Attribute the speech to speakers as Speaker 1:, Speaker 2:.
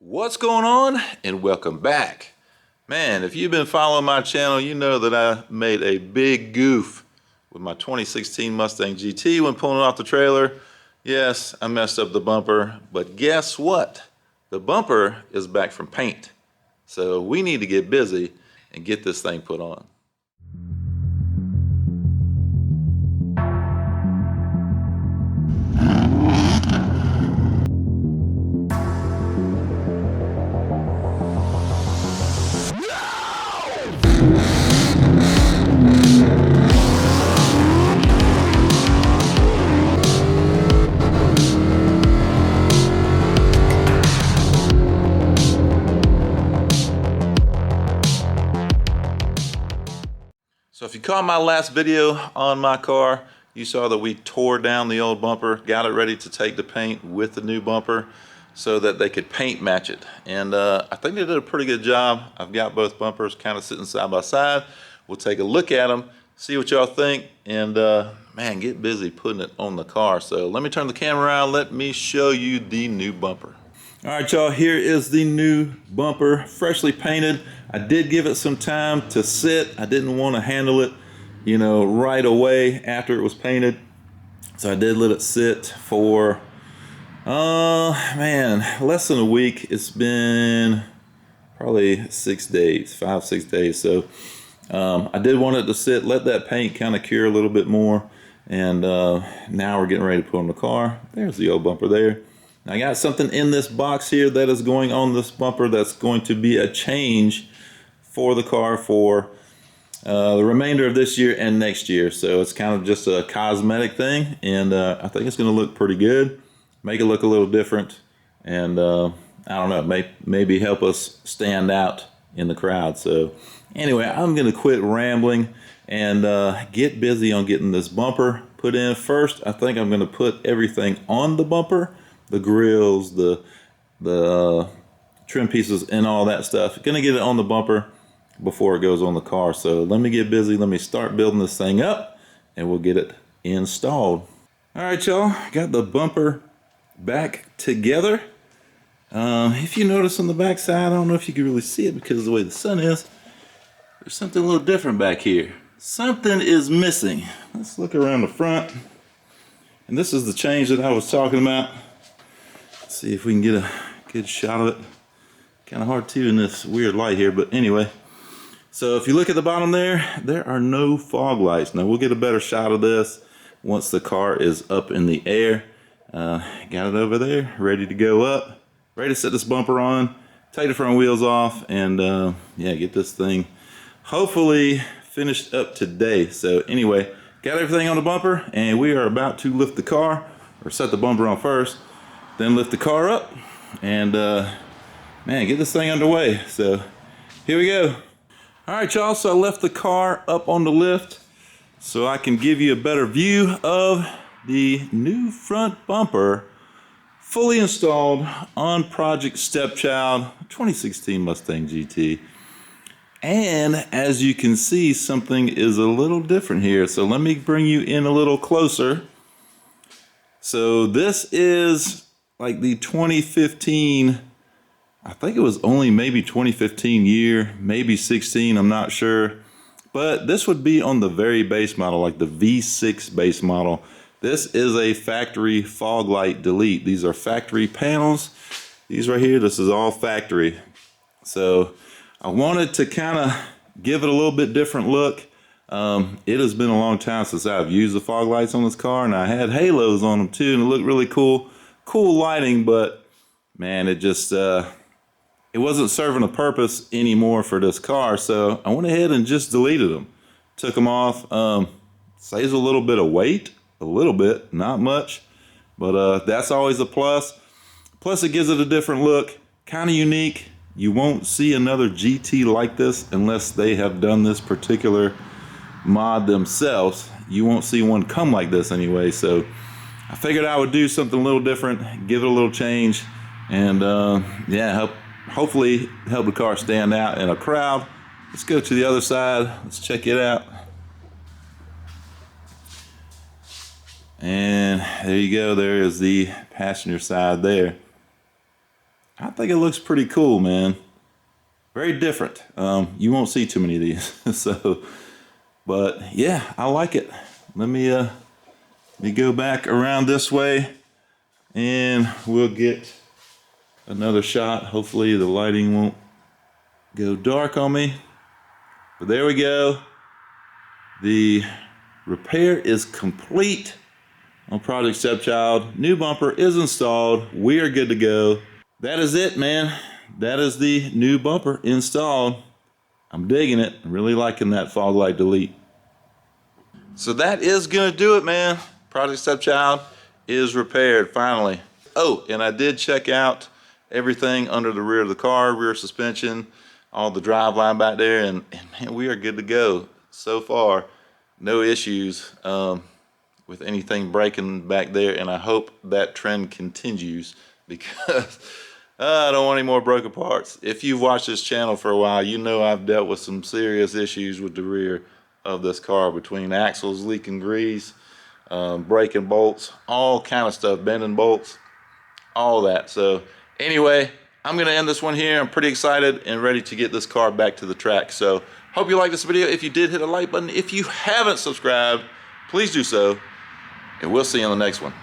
Speaker 1: What's going on, and welcome back. Man, if you've been following my channel, you know that I made a big goof with my 2016 Mustang GT when pulling it off the trailer. Yes, I messed up the bumper, but guess what? The bumper is back from paint. So we need to get busy and get this thing put on. So if you caught my last video on my car, you saw that we tore down the old bumper, got it ready to take the paint with the new bumper so that they could paint match it. And I think they did a pretty good job. I've got both bumpers kind of sitting side by side. We'll take a look at them, see what y'all think, and man, get busy putting it on the car. So let me turn the camera around, let me show you the new bumper. All right, y'all, here is the new bumper, freshly painted. I did give it some time to sit. I didn't want to handle it, you know, right away after it was painted. So I did let it sit for, man, less than a week. It's been probably 6 days, 5-6 days. So I did want it to sit, let that paint kind of cure a little bit more. And now we're getting ready to put on the car. There's the old bumper there. I got something in this box here that is going on this bumper that's going to be a change for the car for the remainder of this year and next year. So it's kind of just a cosmetic thing, and I think it's going to look pretty good, make it look a little different, and I don't know, maybe help us stand out in the crowd. So anyway, I'm going to quit rambling and get busy on getting this bumper put in. First, I think I'm going to put everything on the bumper. The grills, the trim pieces, and all that stuff. Gonna get it on the bumper before it goes on the car. So let me get busy. Let me start building this thing up, and we'll get it installed. All right, y'all. Got the bumper back together. If you notice on the back side, I don't know if you can really see it because of the way the sun is. There's something a little different back here. Something is missing. Let's look around the front. And this is the change that I was talking about. See if we can get a good shot of it. Kind of hard to in this weird light here, but anyway. So if you look at the bottom there are no fog lights. Now we'll get a better shot of this once the car is up in the air. Got it over there, ready to go up. Ready to set this bumper on, take the front wheels off, and yeah, get this thing hopefully finished up today. So anyway, got everything on the bumper, and we are about to lift the car, or set the bumper on first. Then lift the car up and man, get this thing underway. So here we go. All right, y'all, so I left the car up on the lift so I can give you a better view of the new front bumper fully installed on Project Stepchild 2016 Mustang GT. And as you can see, something is a little different here. So let me bring you in a little closer. So this is like the 2015, I think it was only maybe 2015 year, maybe 16, I'm not sure. But this would be on the very base model, like the V6 base model. This is a factory fog light delete. These are factory panels. These right here, this is all factory. So I wanted to kind of give it a little bit different look. It has been a long time since I've used the fog lights on this car, and I had halos on them too, and it looked really cool. Cool lighting, but man, it just it wasn't serving a purpose anymore for this car. So I went ahead and just deleted them, took them off. Saves a little bit of weight, a little bit, not much, but that's always a plus. Plus it gives it a different look, kind of unique. You won't see another GT like this unless they have done this particular mod themselves. You won't see one come like this anyway. So I figured I would do something a little different, give it a little change, and yeah, hopefully help the car stand out in a crowd. Let's go to the other side. Let's check it out. And there you go. There is the passenger side there. I think it looks pretty cool, man. Very different. You won't see too many of these. So, but yeah, I like it. Let me go back around this way and we'll get another shot. Hopefully the lighting won't go dark on me. But there we go. The repair is complete on Project Stepchild. New bumper is installed. We are good to go. That is it, man. That is the new bumper installed. I'm digging it. Really liking that fog light delete. So that is gonna do it, man. Project Stepchild is repaired finally. Oh, and I did check out everything under the rear of the car, rear suspension, all the drive line back there, and man, we are good to go. So far, no issues with anything breaking back there, and I hope that trend continues because I don't want any more broken parts. If you've watched this channel for a while, you know I've dealt with some serious issues with the rear of this car, between axles leaking grease, breaking bolts, all kind of stuff, bending bolts, all that. So anyway, I'm gonna end this one here. I'm pretty excited and ready to get this car back to the track. So hope you liked this video. If you did, hit a like button. If you haven't subscribed, please do so, and we'll see you on the next one.